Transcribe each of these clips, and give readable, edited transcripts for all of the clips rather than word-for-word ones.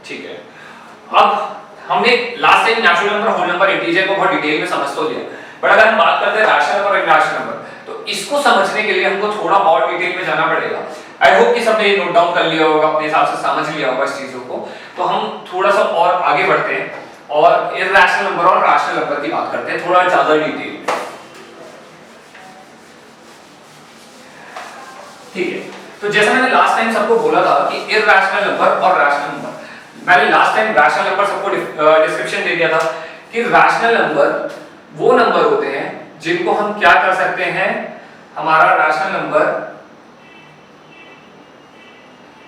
ठीक है, अब हमने last time natural number, whole number, integer को बहुत डिटेल में समझ तो लिया, बट अगर हम बात करते हैं रैशनल नंबर और इरैशनल नंबर, तो इसको समझने के लिए हमको थोड़ा और डिटेल में जाना पड़ेगा। आई होप कि सबने ये नोट डाउन कर लिया होगा, अपने हिसाब से समझ लिया होगा इस चीजों को। तो हम थोड़ा सा और आगे बढ़ते हैं और इरैशनल नंबर और रैशनल नंबर की बात करते हैं थोड़ा ज्यादा डिटेल में। ठीक है, तो जैसा मैंने लास्ट टाइम सबको बोला था कि इरैशनल नंबर और रैशनल नंबर, मैंने लास्ट टाइम रैशनल नंबर सबको डिस्क्रिप्शन दे दिया था कि रैशनल नंबर वो नंबर होते हैं जिनको हम क्या कर सकते हैं, हमारा रैशनल नंबर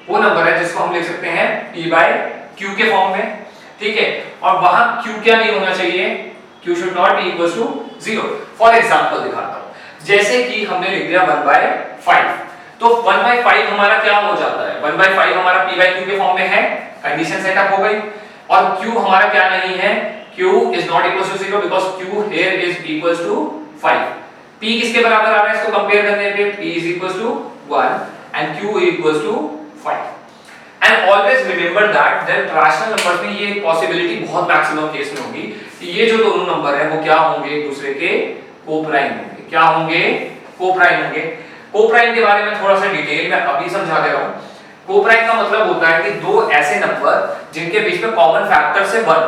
वो नंबर है जिसको हम लिख सकते हैं p/q के फॉर्म में। ठीक है, और वहां q क्या नहीं होना चाहिए, q should not be equal to 0। For example दिखाता हूं, जैसे कि हमने लिख दिया 1/5, तो 1/5 हमारा क्या हो जाता है, 1/5 हमारा p/q के फॉर्म में है, कंडीशन सेटअप हो गई, और q हमारा क्या नहीं है, q is not equal to 0 because q here is equal to 5। p किसके बराबर आ रहा है इसको कंपेयर करने पे, p is equal to 1 and q equal to 5। And always remember that rational numbers में ये पॉसिबिलिटी बहुत मैक्सिमम केस में होगी कि ये जो दोनों नंबर है वो क्या होंगे, एक दूसरे के कोप्राइम होंगे। क्या होंगे, कोप्राइम होंगे। कोप्राइम के बारे में थोड़ा सा डिटेल में अभी समझा दे रहा हूं। कोप्राइम का मतलब होता है कि दो ऐसे नंबर जिनके बीच में कॉमन फैक्टर से 1,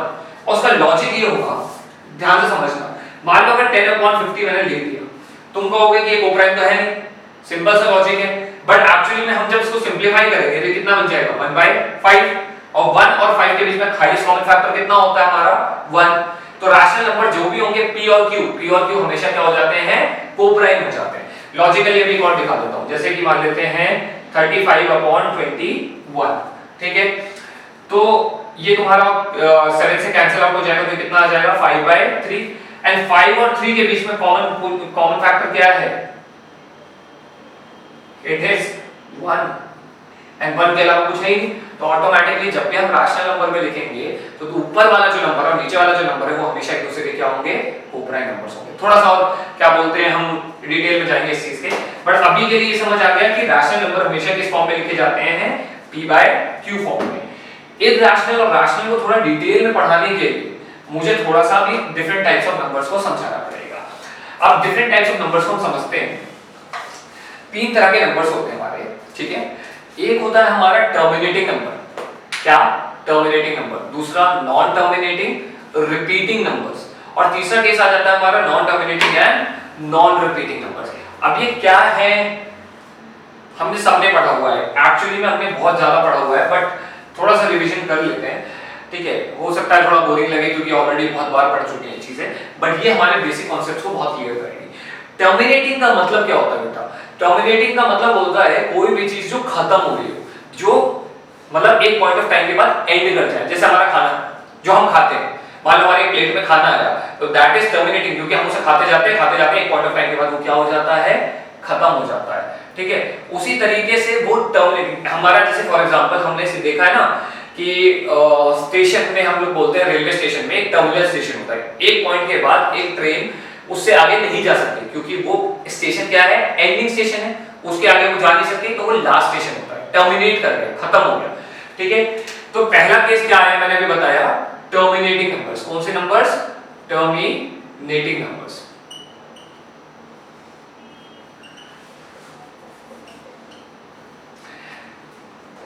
और उसका लॉजिक ये होगा, ध्यान से समझना, मान लो अगर 10/50 मैंने लिख दिया, तुम कहोगे कि ये कोप्राइम तो है नहीं, सिंपल सा लॉजिक है, बट एक्चुअली में हम जब इसको सिंपलीफाई करेंगे तो कितना बन जाएगा, 1/5, और 1 और 5 के बीच में हाईएस्ट कॉमन फैक्टर कितना होता है हमारा, 1। तो रैशनल नंबर जो भी होंगे p और q हमेशा क्या हो जाते हैं, कोप्राइम हो जाते हैं। लॉजिकली अभी एक और दिखा देता हूं, जैसे कि मान लेते हैं 35/21, ठीक है, तो ये तुम्हारा 7 से कैंसिल आउट हो जाएगा, तो कितना आ जाएगा 5/3, एंड 5 और 3 के बीच में कॉमन फैक्टर क्या है, इट इज 1, एंड 1 के अलावा कुछ है ही नहीं। तो ऑटोमेटिकली जब भी हम रैशनल नंबर में लिखेंगे तो ऊपर वाला जो नंबर है और नीचे वाला जो नंबर है वो हमेशा एक दूसरे के क्या होंगे, कोप्राइम नंबर्स होंगे। थोड़ा सा और क्या बोलते हैं, हम डिटेल में जाएंगे इस चीज के, बट अभी के लिए समझ आ गया कि रैशनल नंबर हमेशा किस फॉर्म में लिखे जाते हैं, p/q फॉर्म में। इरैशनल और रैशनल को थोड़ा डिटेल में पढ़ाने के लिए मुझे थोड़ा सा भी डिफरेंट टाइप्स ऑफ नंबर्स को समझाना पड़ेगा। अब डिफरेंट टाइप्स ऑफ नंबर्स को हम समझते हैं। 3 तरह के नंबर्स होते हैं हमारे, ठीक है। एक होता है हमारा टर्मिनेटिंग नंबर, क्या, टर्मिनेटिंग नंबर, दूसरा नॉन टर्मिनेटिंग रिपीटिंग नंबर्स, और तीसरा केस आ जाता है हमारा non terminating and non repeating numbers. अब ये क्या है, हमने सबने पढ़ा हुआ है, एक्चुअली में हमने बहुत ज्यादा पढ़ा हुआ है, बट थोड़ा सा रिवीजन कर लेते हैं, ठीक है। हो सकता है थोड़ा बोरिंग लगे क्योंकि ऑलरेडी बहुत बार पढ़ चुके हैं चीजें, बट ये हमारे बेसिक कॉन्सेप्ट्स को बहुत क्लियर करेंगे। टर्मिनेटिंग का मतलब क्या होता है बेटा, टर्मिनेटिंग का मतलब होता है कोई भी चीज जो खत्म हो रही हो, जो मतलब एक पॉइंट ऑफ टाइम के बाद एंड कर जाए। जैसे हमारा खाना जो हम खाते हैं, मान लो हमारे प्लेट में खाना आया, तो दैट इज टर्मिनेटिंग, क्योंकि हम उसे खाते जाते हैं एक पॉइंट ऑफ टाइम के बाद वो क्या हो जाता है, खत्म हो जाता है, ठीक है। उसी तरीके से वो टर्मिनेटिंग हमारा, जैसे फॉर एग्जांपल हमने इसे देखा है ना कि स्टेशन में हम लोग बोलते हैं, रेलवे स्टेशन में एक टर्मिनल स्टेशन होता है, एक पॉइंट के बाद एक ट्रेन उससे आगे नहीं जा सकती, क्योंकि वो स्टेशन क्या है, एंडिंग स्टेशन है, उसके आगे वो जा नहीं सकती, तो वो लास्ट स्टेशन होता है, टर्मिनेट कर गया, खत्म हो गया, ठीक है। तो पहला केस क्या है, मैंने अभी बताया, टर्मिनेटिंग नंबर्स। कौन से numbers, terminating numbers.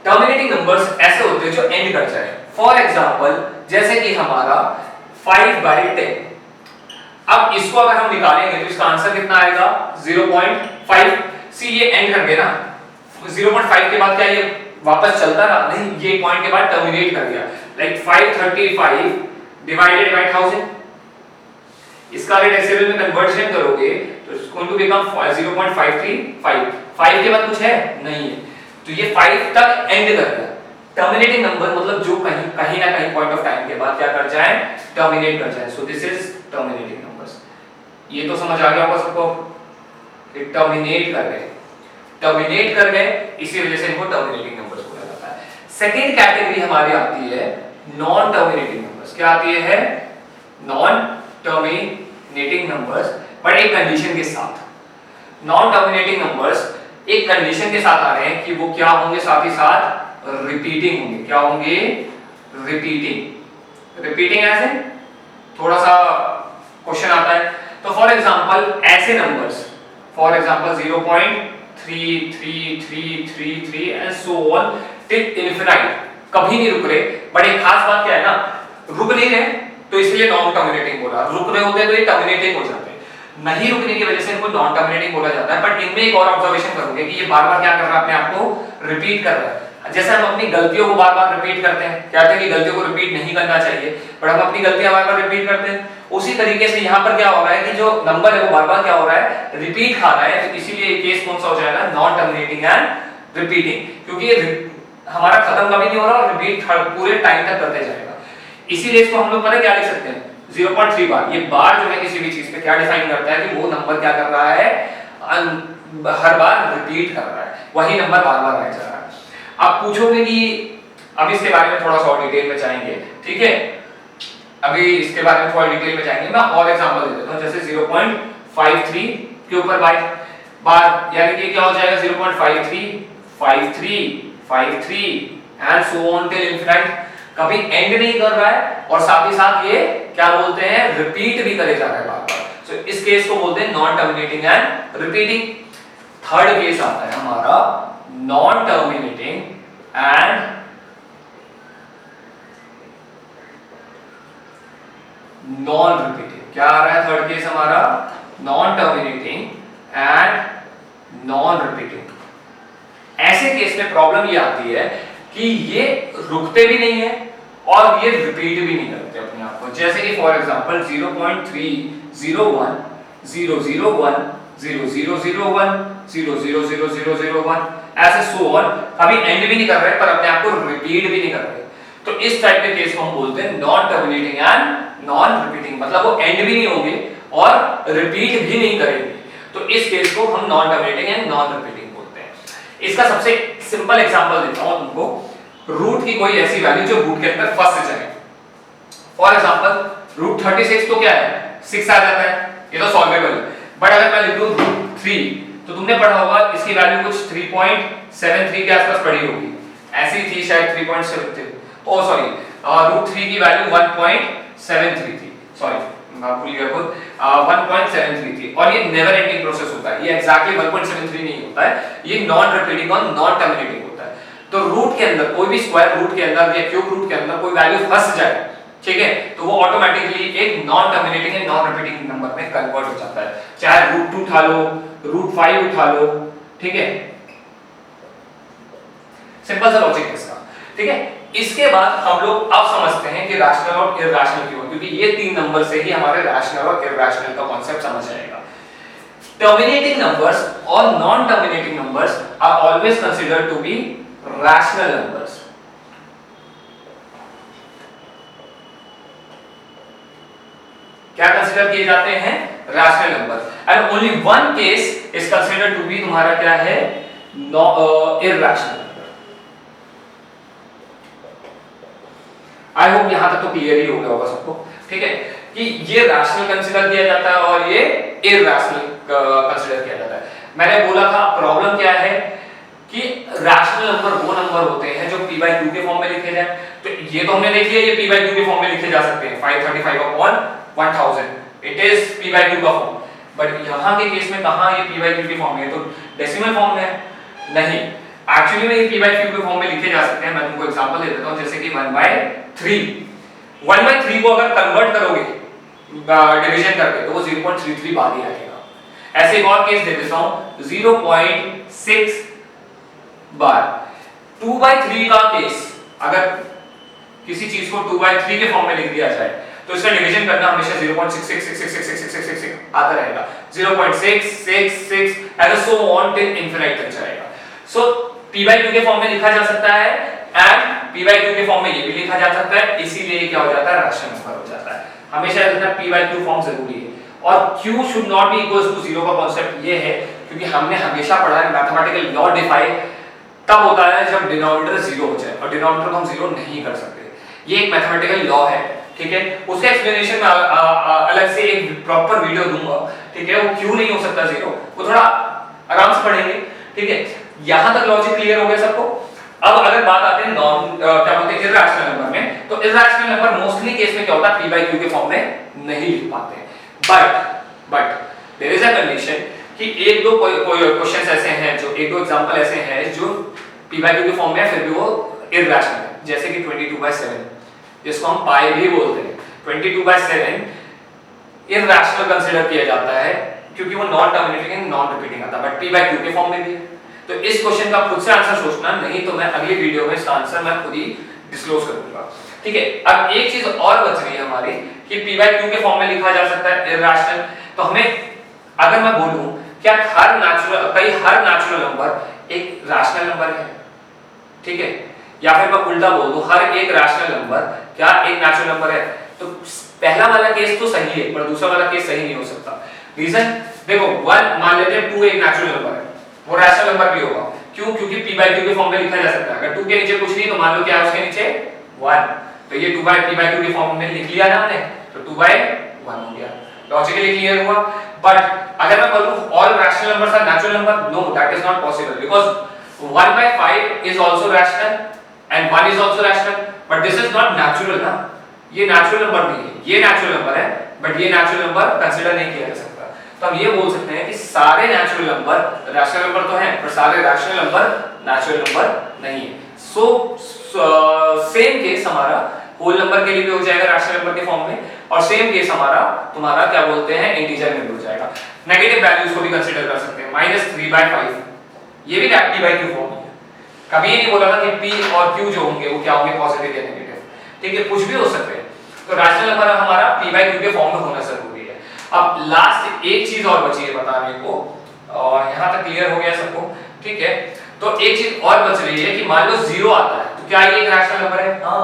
Terminating numbers ऐसे होते हैं जो एंड कर जाए। फॉर एग्जांपल जैसे कि हमारा 5/10, अब इसको अगर हम निकालेंगे तो इसका आंसर कितना आएगा, 0.5। सी ये एंड कर गया ना, 0.5 के बाद क्या ये वापस चलता रहा, नहीं, ये पॉइंट के बाद टर्मिनेट कर गया, लाइक 535 डिवाइडेड बाय 1000। इसका अगर डेसिमल में कन्वर्जन करोगे तो इट्स गोइंग टू बिकम 0.535। 5 के बाद कुछ है नहीं है, तो ये 5 तक एंड कर गया। टर्मिनेटिंग नंबर मतलब जो कहीं ना कहीं पॉइंट ऑफ टाइम के बाद क्या कर जाए, टर्मिनेट कर जाए। So this is terminating numbers. ये तो समझ आ गया होगा सबको, टर्मिनेट कर गए, इसी वजह से इनको टर्मिनेटिंग नंबर्स बोला जाता है। सेकंड कैटेगरी हमारी आती है नॉन टर्मिनेटिंग नंबर्स। क्या आती है, नॉन टर्मिनेटिंग नंबर्स, बट एक कंडीशन के साथ। नॉन टर्मिनेटिंग नंबर्स एक कंडीशन के साथ आ रहे हैं कि वो क्या होंगे, साथ ही साथ रिपीटिंग होंगे। क्या होंगे, रिपीटिंग ऐसे थोड़ा सा क्वेश्चन आता है। तो फॉर एग्जांपल ऐसे numbers, for example 0.3333 and so on till infinite, कभी नहीं रुक रहे। बट एक खास बात क्या है ना, रुक नहीं रहे तो इसलिए नॉन टर्मिनेटिंग बोला, रुक रहे होते तो ये टर्मिनेटिंग हो जाते हैं। नहीं रुकने की वजह से इनको नॉन टर्मिनेटिंग बोला जाता है। बट इनमें एक और ऑब्जर्वेशन करोगे कि ये बार-बार क्या कर रहा है, अपने आप को रिपीट कर रहा है। जैसे हम अपनी गलतियों को बार-बार रिपीट करते हैं, कहते हैं कि गलतियों को रिपीट नहीं करना चाहिए, बट हम अपनी गलतियां बार-बार रिपीट करते हैं। उसी तरीके से यहाँ पर क्या हो रहा है कि जो नंबर है वो बार-बार क्या हो रहा है, रिपीट खा रहा है। तो इसीलिए केस कौन सा हो जाएगा, नॉन टर्मिनेटिंग एंड रिपीटिंग, क्योंकि ये हमारा खत्म कभी नहीं हो रहा और रिपीट पूरे टाइम तक करते जाएगा। इसीलिए इसको हम लोग पता क्या लिख सकते हैं, 0.3 बार। ये बार जो है किसी भी चीज पे क्या डिफाइन करता है कि वो नंबर क्या कर रहा है, हर बार रिपीट कर रहा है, वही नंबर बार-बार रह जा रहा है। आप पूछोगे कि अब इसके बारे में थोड़ा सा और डिटेल में जाएंगे, ठीक है, अभी इसके बारे में थोड़ा डिटेल में जाएंगे। मैं और एग्जांपल दे देता हूं, जैसे 0.53 के ऊपर बार, यानी कि क्या हो जाएगा 0.53 53 53 and so on till infinite, कभी एंड नहीं कर रहा है और साथ ही साथ ये क्या बोलते हैं, रिपीट भी करे जा रहा है बार-बार। सो इस केस को बोलते हैं non terminating and repeating. Third case आता है हमारा non terminating and non repeating. क्या आ रहा है थर्ड केस हमारा, non terminating and non repeating. ऐसे केस में प्रॉब्लम ये आती है कि ये रुकते भी नहीं है और ये रिपीट भी नहीं करते अपने आप को। जैसे कि फॉर एग्जांपल 0.301 001 00001 00001 ऐसे सो ऑन, अभी एंड भी नहीं कर रहे पर अपने आप को रिपीट भी नहीं कर रहे। तो इस टाइप के केस को हम बोलते हैं non terminating and non repeating, मतलब वो एंड भी नहीं होंगे और रिपीट भी नहीं करेंगे। तो इस केस को हम non terminating and non repeating बोलते हैं। इसका सबसे सिंपल एग्जांपल देता हूं तुमको, रूट की कोई ऐसी वैल्यू जो रूट के अंदर फंस जाए। फॉर एग्जांपल रूट 36 तो क्या है, 6 आ जाता है, ये तो सॉल्वेबल है। बट अगर मैं लिख दूं रूट 3, तो तुमने पढ़ा होगा इसकी वैल्यू कुछ 3.73 के आसपास पड़ी होगी, ऐसी थी शायद 3.73, ओ सॉरी रूट 3 की वैल्यू 1.73 थी, सॉरी मैं भूल गया खुद, 1.73 थी। और ये नेवर एंडिंग प्रोसेस होता है, ये एग्जैक्टली 1.73 नहीं होता है, ये नॉन रिपीटिंग और नॉन टर्मिनेटिंग होता है। तो रूट के अंदर कोई भी स्क्वायर रूट के अंदर या क्यूब रूट के अंदर कोई वैल्यू फंस जाए, ठीक है, तो वो ऑटोमेटिकली एक non terminating and non repeating number में कन्वर्ट हो जाता है। चाहे रूट 2 उठा लो, रूट 5 उठा लो, ठीक है, सिंपल सा लॉजिक है इसका, ठीक है। इसके बाद हम लोग अब समझते हैं कि रैशनल और इरैशनल क्यों, क्योंकि ये 3 नंबर से ही हमारे रैशनल और इरैशनल का कांसेप्ट समझ आएगा। टर्मिनेटिंग नंबर्स और non terminating numbers are always considered to be rational numbers. क्या कंसीडर किए जाते हैं, rational number, and only one case is considered to be तुम्हारा क्या है, इरैशनल। आई होप यहां तक तो क्लियर ही हो गया होगा सबको, ठीक है, कि ये रैशनल कंसीडर किया जाता है और ये इरैशनल कंसीडर किया जाता है। मैंने बोला था प्रॉब्लम क्या है कि रैशनल नंबर वो नंबर होते हैं जो p/q के फॉर्म में लिखे जाए। तो ये तो हमने देख लिया, ये p/q के फॉर्म में लिखे जा सकते हैं, 535/1000 इट इज p/q का फॉर्म। बट यहां के केस में कहां ये p/q के फॉर्म में है, तो डेसिमल फॉर्म में है नहीं, एक्चुअली में ये p/q के फॉर्म में लिखे जा सकते हैं। मैं तुमको एग्जांपल दे देता हूं, जैसे कि 1/3 को अगर कन्वर्ट करोगे डिवीजन करके तो वो 0.33 बार ही आएगा। ऐसे एक और केस दे देता हूं, 0.6 बार। 2/3 का केस, अगर किसी चीज को 2/3 के फॉर्म में लिख दिया जाए तो इसका डिवीजन करना हमेशा 0.666666 आता रहेगा, 0.666 and so on till infinite तक जाएगा। सो p/q के फॉर्म में लिखा जा सकता है एंड p/q के फॉर्म में ये भी लिखा जा सकता है, इसीलिए ये क्या हो जाता है, रैशनल नंबर हो जाता है। हमेशा लिखना p/q फॉर्म जरूरी है। और q should not be equals to 0 का कांसेप्ट ये है क्योंकि हमने हमेशा पढ़ा है मैथमेटिकल लॉ डिफाइन तब होता है जब डिनोमिनेटर 0 हो जाए, और डिनोमिनेटर को हम 0 नहीं कर सकते, ये एक मैथमेटिकल लॉ है, ठीक है। उसका एक्सप्लेनेशन में अलग से एक प्रॉपर वीडियो दूंगा, ठीक है। वो क्यों नहीं हो सकता 0, वो थोड़ा आराम से पढ़ेंगे, ठीक है। यहां तक लॉजिक क्लियर हो गया सबको। अब अगर बात आते हैं क्या बोलते हैं इरैशनल नंबर में, तो तो इरैशनल नंबर मोस्टली केस में क्या होता है, p by q के फॉर्म में नहीं लिख पाते हैं। But there is a condition कि एक दो क्वेश्चंस ऐसे हैं, जो एक दो एग्जांपल ऐसे हैं जो p by q के फॉर्म में फिर भी वो इरैशनल है, जैसे कि 22/7 जिसको हम पाई भी बोलते हैं। 22/7 इरैशनल कंसीडर किया जाता है क्योंकि वो non terminating and non repeating आता है, बट p by q के फॉर्म में भी है। तो इस क्वेश्चन का खुद से आंसर सोचना, नहीं तो मैं अगली वीडियो में इसका आंसर मैं खुद ही डिस्क्लोज करूंगा, ठीक है। अब एक चीज और बच रही है हमारी कि p by q के फॉर्म में लिखा जा सकता है इरैशनल। तो हमें अगर मैं बोलूं क्या हर नेचुरल नंबर एक रैशनल नंबर है, ठीक है, या फिर मैं उल्टा बोल दूं हर एक रैशनल नंबर क्या एक नेचुरल नंबर है, तो पहला वाला केस तो सही है पर दूसरा वाला केस सही नहीं हो सकता। रीजन देखो, 1 मान लेते हैं 2 एक नेचुरल नंबर है, वो रैशनल नंबर भी होगा, क्यों? क्योंकि p by q के फॉर्म में लिखा जा सकता है। अगर 2 के नीचे कुछ नहीं तो मान लो क्या है उसके नीचे 1, तो ये 2 by p by q के फॉर्म में लिख लिया ना हमने, तो 2 by 1 हो गया, लॉजिकली क्लियर हुआ। बट अगर मैं बोलूं all rational numbers are natural number, no that is not possible, because 1 by 5 is also rational and 1 is also rational, but this is not natural ना, ये नेचुरल नंबर नहीं है, ये नेचुरल नंबर है बट ये नेचुरल नंबर कंसीडर नहीं किया जा सकता। तो हम ये बोल सकते हैं कि सारे नेचुरल नंबर रैशनल नंबर तो हैं पर सारे रैशनल नंबर नेचुरल नंबर नहीं है। सो सेम केस हमारा होल नंबर के लिए भी हो जाएगा रैशनल नंबर के फॉर्म में, और सेम केस हमारा तुम्हारा क्या बोलते हैं इंटीजर में भी हो जाएगा। नेगेटिव वैल्यूज को भी कंसीडर कर सकते हैं, -3/5 ये भी p by q फॉर्म है। कभी ये नहीं बोला था कि p और q जो होंगे वो क्या होंगे, पॉजिटिव या नेगेटिव, ठीक है, कुछ भी हो सकते हैं। तो रैशनल नंबर हमारा p by q के फॉर्म में होना जरूरी है। अब लास्ट एक चीज और बची है बताने को, और यहां तक क्लियर हो गया सबको, ठीक है। तो एक चीज और बच रही है कि मान लो 0 आता है तो क्या ये एक रैशनल नंबर है? हां,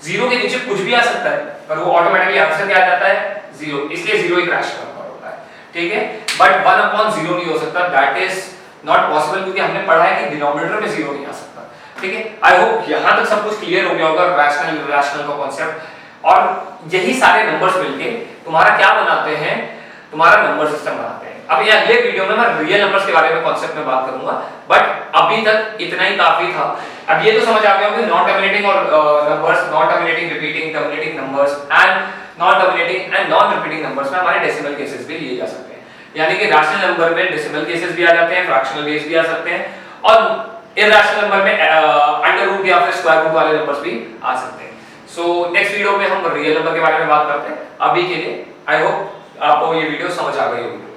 0 के नीचे कुछ भी आ सकता है पर वो ऑटोमेटिकली आंसर क्या आ जाता है 0, इसलिए 0 एक रैशनल नंबर होता है, ठीक है। बट 1/0 नहीं हो सकता, दैट इज नॉट पॉसिबल, क्योंकि हमने पढ़ा है कि डिनोमिनेटर में 0 नहीं आ सकता, ठीक है। आई होप यहां तक सब कुछ क्लियर हो गया होगा रैशनल इरैशनल का कांसेप्ट। और यही सारे नंबर्स मिलके तुम्हारा क्या बनाते हैं, तुम्हारा नंबर सिस्टम बनाते हैं। अब ये अगले वीडियो में मैं रियल नंबर्स के बारे में कांसेप्ट में बात करूंगा, बट अभी तक इतना ही काफी था। अब ये तो समझ आ गया होगा नॉन टर्मिनेटिंग और numbers, non terminating, repeating, terminating numbers and non terminating and non repeating numbers में हमारे डेसिमल केसेस भी लिए जा सकते हैं, यानी कि रैशनल नंबर में डेसिमल केसेस भी आ जाते हैं, फ्रैक्शनल बेस भी आ सकते हैं, और इरैशनल नंबर में अंडर रूट या फिर स्क्वायर रूट वाले नंबर्स भी आ सकते हैं। सो नेक्स्ट वीडियो में हम रियल नंबर के बारे में बात करते हैं। अभी के लिए आई होप आपको ये वीडियो समझ आ गई होगी।